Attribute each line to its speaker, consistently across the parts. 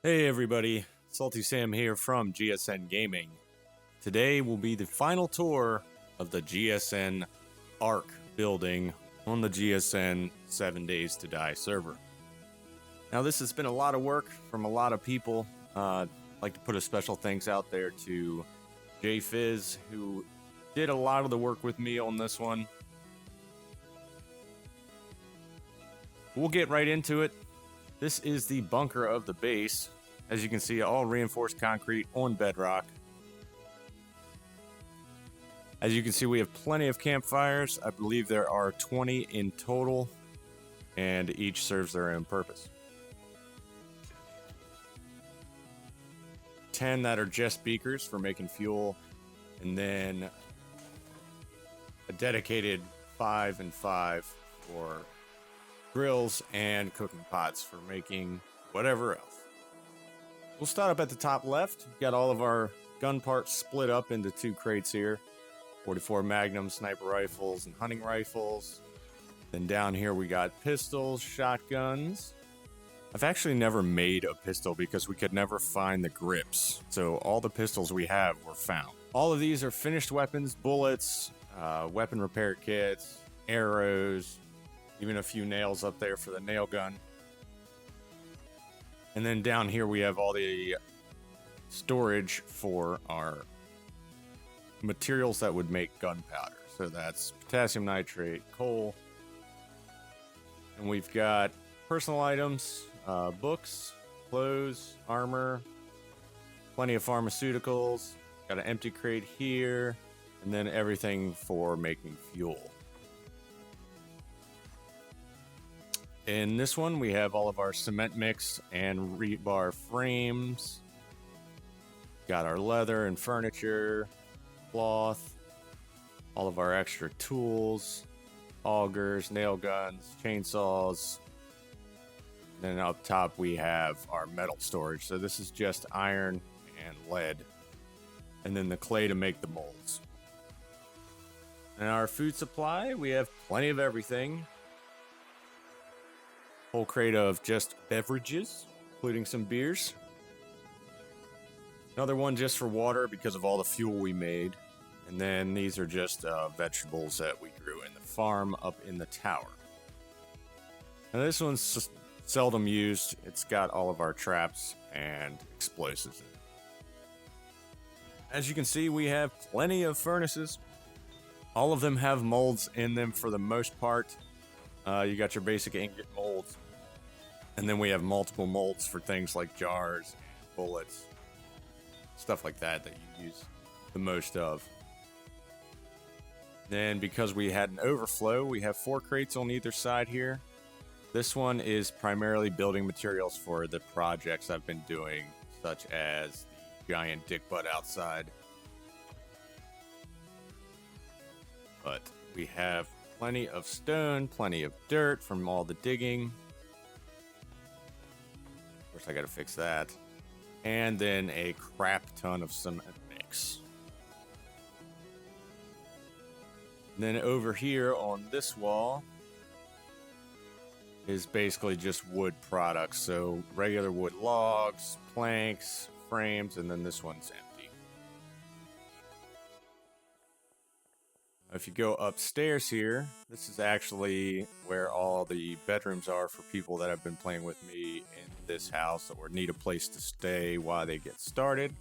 Speaker 1: Hey everybody, Salty Sam here from GSN Gaming. Today will be the final tour of the GSN ARK building on the GSN 7 Days to Die server. Now this has been a lot of work from a lot of people. I'd like to put a special thanks out there to JFizz, who did a lot of the work with me on this one. We'll get right into it. This is the bunker of the base. As you can see, all reinforced concrete on bedrock. As you can see, we have plenty of campfires. I believe there are 20 in total, and each serves their own purpose. 10 that are just beakers for making fuel, and then a dedicated 5 and 5 for grills and cooking pots for making whatever else. We'll start up at the top left. We've got all of our gun parts split up into 2 crates here. 44 Magnum sniper rifles and hunting rifles. Then down here we got pistols, shotguns. I've actually never made a pistol because we could never find the grips. So all the pistols we have were found. All of these are finished weapons, bullets, weapon repair kits, arrows, even a few nails up there for the nail gun. And then down here we have all the storage for our materials that would make gunpowder. So that's potassium nitrate, coal. And we've got personal items, books, clothes, armor, plenty of pharmaceuticals. Got an empty crate here, and then everything for making fuel. In this one, we have all of our cement mix and rebar frames. Got our leather and furniture, cloth, all of our extra tools, augers, nail guns, chainsaws. Then up top, we have our metal storage. So this is just iron and lead. And then the clay to make the molds. And our food supply, we have plenty of everything. Whole crate of just beverages, including some beers. Another one just for water because of all the fuel we made. And then these are just vegetables that we grew in the farm up in the tower. Now this one's seldom used. It's got all of our traps and explosives in it. As you can see, we have plenty of furnaces. All of them have molds in them for the most part. You got your basic ingot molds, and then we have multiple molds for things like jars, bullets, stuff like that that you use the most of. Then because we had an overflow, we have 4 crates on either side here. This one is primarily building materials for the projects I've been doing, such as the giant dick butt outside. But we have plenty of stone, plenty of dirt from all the digging. Of course, I gotta fix that. And then a crap ton of cement mix. And then over here on this wall is basically just wood products. So regular wood logs, planks, frames, and then this one's empty. If you go upstairs here, this is actually where all the bedrooms are for people that have been playing with me in this house or need a place to stay while they get started.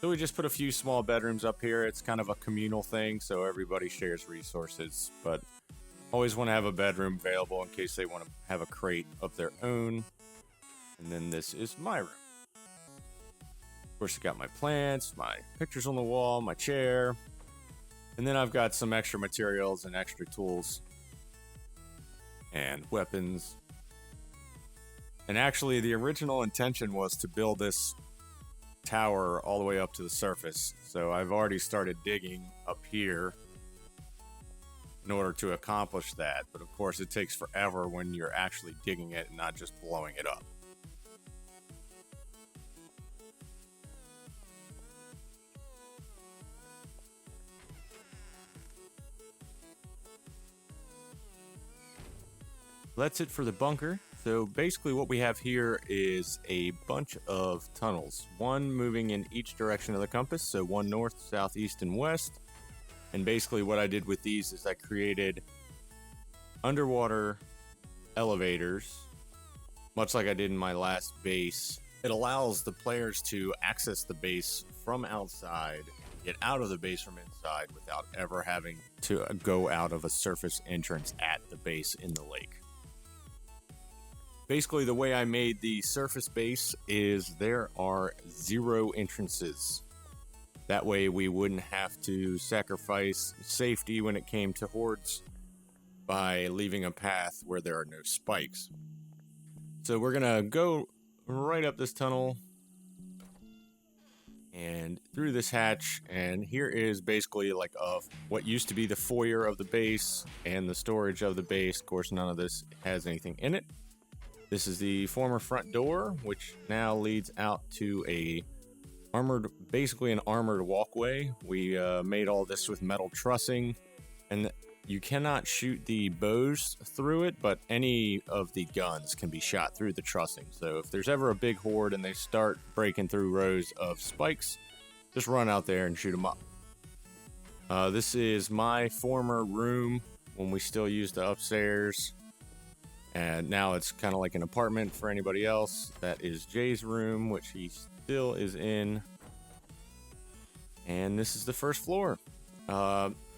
Speaker 1: So we just put a few small bedrooms up here. It's kind of a communal thing, so everybody shares resources, but always want to have a bedroom available in case they want to have a crate of their own. And then this is my room. Of course, I got my plants, my pictures on the wall, my chair. And then I've got some extra materials and extra tools and weapons. And actually, the original intention was to build this tower all the way up to the surface. So I've already started digging up here in order to accomplish that. But of course, it takes forever when you're actually digging it and not just blowing it up. That's it for the bunker. So basically what we have here is a bunch of tunnels, one moving in each direction of the compass, so one north, south, east, and west. And basically what I did with these is I created underwater elevators, much like I did in my last base. It allows the players to access the base from outside, get out of the base from inside without ever having to go out of a surface entrance at the base in the lake. Basically, the way I made the surface base is there are 0 entrances. That way we wouldn't have to sacrifice safety when it came to hordes by leaving a path where there are no spikes. So we're gonna go right up this tunnel and through this hatch, and here is basically like what used to be the foyer of the base and the storage of the base. Of course, none of this has anything in it. This is the former front door, which now leads out to basically an armored walkway. We made all this with metal trussing, and you cannot shoot the bows through it, but any of the guns can be shot through the trussing. So if there's ever a big horde and they start breaking through rows of spikes, just run out there and shoot them up. This is my former room when we still used the upstairs. And now it's kind of like an apartment for anybody else. That is Jay's room, which he still is in. And this is the first floor.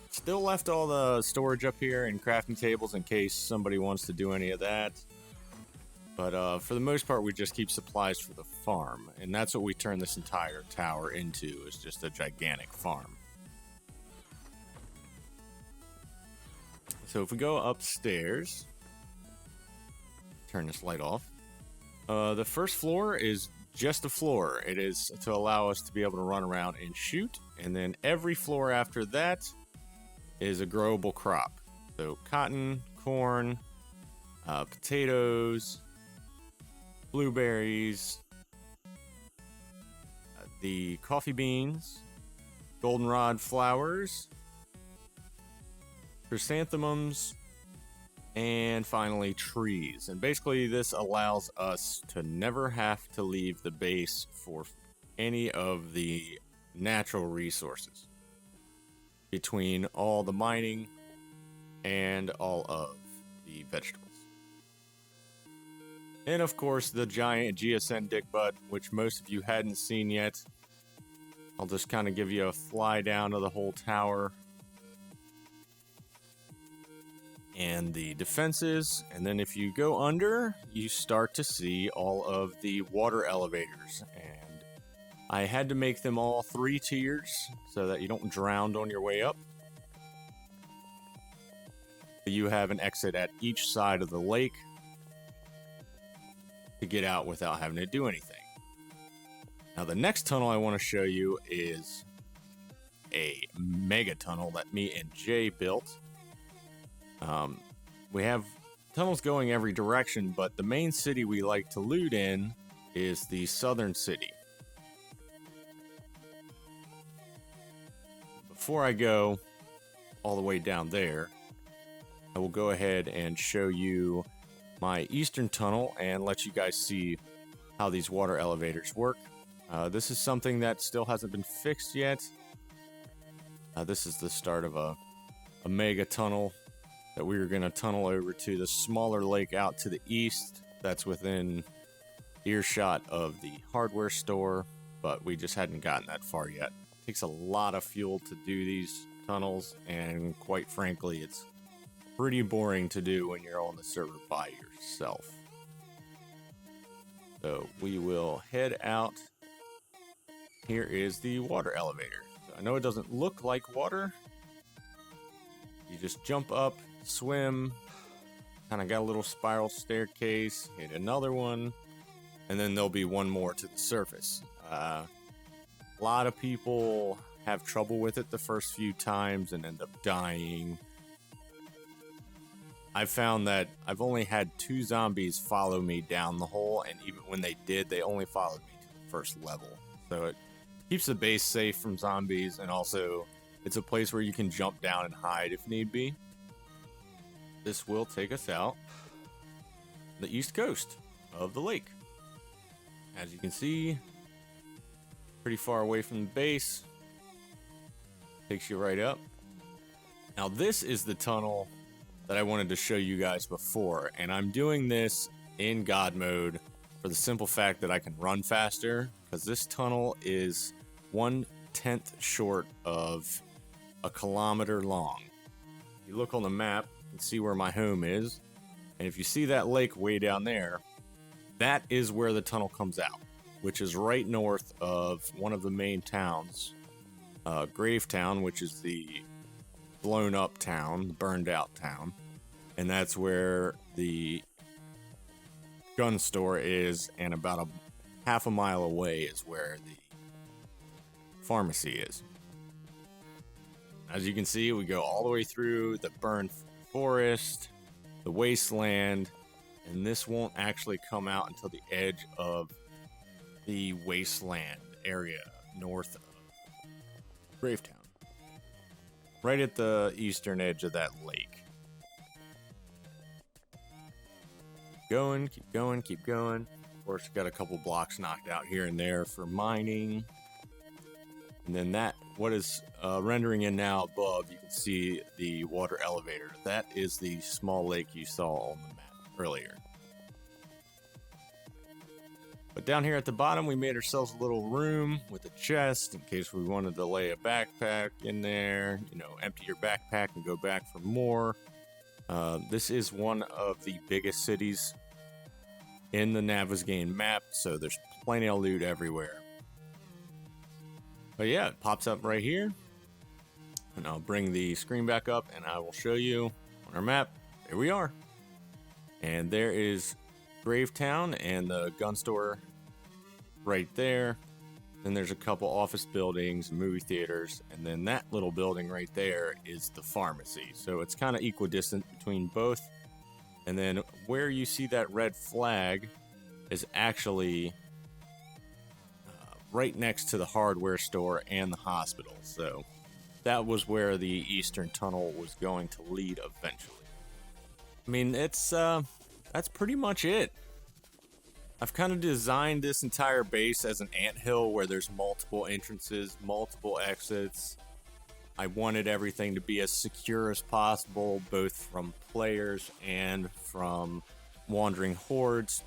Speaker 1: Still left all the storage up here and crafting tables in case somebody wants to do any of that. But for the most part, we just keep supplies for the farm. And that's what we turn this entire tower into, is just a gigantic farm. So if we go upstairs, turn this light off. The first floor is just a floor. It is to allow us to be able to run around and shoot. And then every floor after that is a growable crop. So cotton, corn, potatoes, blueberries, the coffee beans, goldenrod flowers, chrysanthemums, and finally trees. And basically this allows us to never have to leave the base for any of the natural resources between all the mining and all of the vegetables. And of course the giant GSN dick butt, which most of you hadn't seen yet. I'll just kind of give you a fly down of the whole tower and the defenses, and then if you go under, you start to see all of the water elevators. And I had to make them all 3 tiers so that you don't drown on your way up. You have an exit at each side of the lake to get out without having to do anything. Now the next tunnel I want to show you is a mega tunnel that me and Jay built. We have tunnels going every direction, but the main city we like to loot in is the southern city. Before I go all the way down there, I will go ahead and show you my eastern tunnel and let you guys see how these water elevators work. This is something that still hasn't been fixed yet. This is the start of a mega tunnel that we were going to tunnel over to the smaller lake out to the east that's within earshot of the hardware store, but we just hadn't gotten that far yet. It takes a lot of fuel to do these tunnels, and quite frankly, it's pretty boring to do when you're on the server by yourself. So we will head out. Here is the water elevator. So I know it doesn't look like water. You just jump up, swim, kind of got a little spiral staircase, hit another one, and then there'll be one more to the surface. A lot of people have trouble with it the first few times and end up dying. I've found that I've only had 2 zombies follow me down the hole, and even when they did, they only followed me to the first level. So it keeps the base safe from zombies, and also it's a place where you can jump down and hide if need be. This will take us out. the east coast of the lake. As you can see, pretty far away from the base. Takes you right up. Now this is the tunnel that I wanted to show you guys before, and I'm doing this in God mode for the simple fact that I can run faster, because this tunnel is 1/10 short of a kilometer long. If you look on the map, you can see where my home is, and if you see that lake way down there, that is where the tunnel comes out, which is right north of one of the main towns, Gravetown, which is the blown up town, the burned out town, and that's where the gun store is, and about a half a mile away is where the pharmacy is. As you can see, we go all the way through the burned forest, the wasteland, and this won't actually come out until the edge of the wasteland area north of Gravetown. Right at the eastern edge of that lake. Keep going, keep going. Of course, you got a couple blocks knocked out here and there for mining. And then that, what is rendering in now above, you can see the water elevator. That is the small lake you saw on the map earlier. But down here at the bottom, we made ourselves a little room with a chest in case we wanted to lay a backpack in there. You know, empty your backpack and go back for more. This is one of the biggest cities in the Navezgane map, so there's plenty of loot everywhere. But yeah, it pops up right here. And I'll bring the screen back up and I will show you on our map. There we are. And there is Gravetown and the gun store right there. Then there's a couple office buildings, movie theaters, and then that little building right there is the pharmacy. So it's kind of equidistant between both. And then where you see that red flag is actually right next to the hardware store and the hospital. So that was where the eastern tunnel was going to lead eventually. I mean, it's that's pretty much it. I've kind of designed this entire base as an anthill where there's multiple entrances, multiple exits. I wanted everything to be as secure as possible, both from players and from wandering hordes.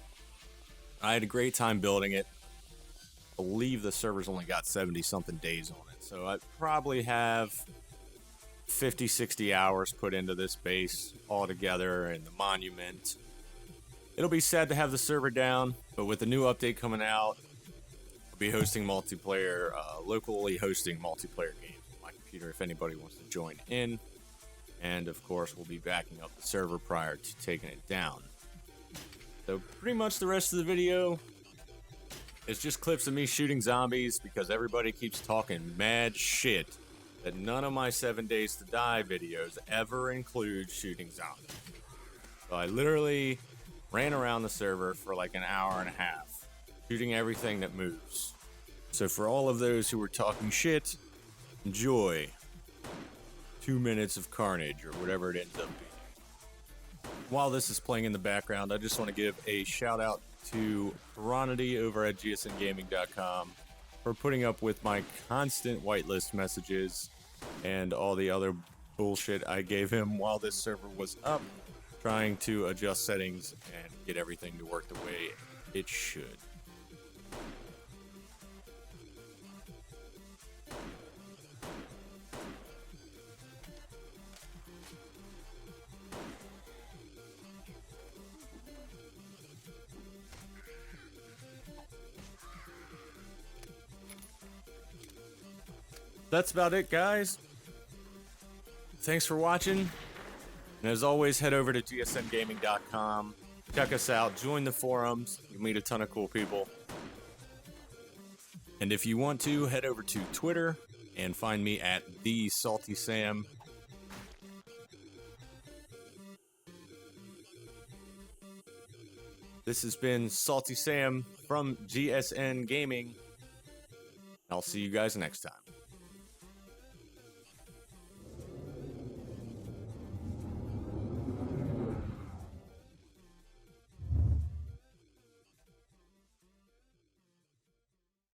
Speaker 1: I had a great time building it. I believe the server's only got 70-something days on it, so I probably have 50, 60 hours put into this base altogether and the monument. It'll be sad to have the server down, but with the new update coming out, I'll be hosting multiplayer, locally hosting multiplayer games on my computer if anybody wants to join in. And of course, we'll be backing up the server prior to taking it down. So pretty much the rest of the video is just clips of me shooting zombies because everybody keeps talking mad shit that none of my 7 Days to Die videos ever include shooting zombies. So I literally ran around the server for like an hour and a half, shooting everything that moves. So for all of those who were talking shit, enjoy 2 minutes of carnage or whatever it ends up being. While this is playing in the background, I just want to give a shout out to Ronity over at GSNgaming.com for putting up with my constant whitelist messages and all the other bullshit I gave him while this server was up, trying to adjust settings and get everything to work the way it should. That's about it, guys. Thanks for watching. And as always, head over to gsngaming.com. Check us out. Join the forums. You'll meet a ton of cool people. And if you want to, head over to Twitter and find me at @TheSaltySam. This has been Salty Sam from GSN Gaming. I'll see you guys next time.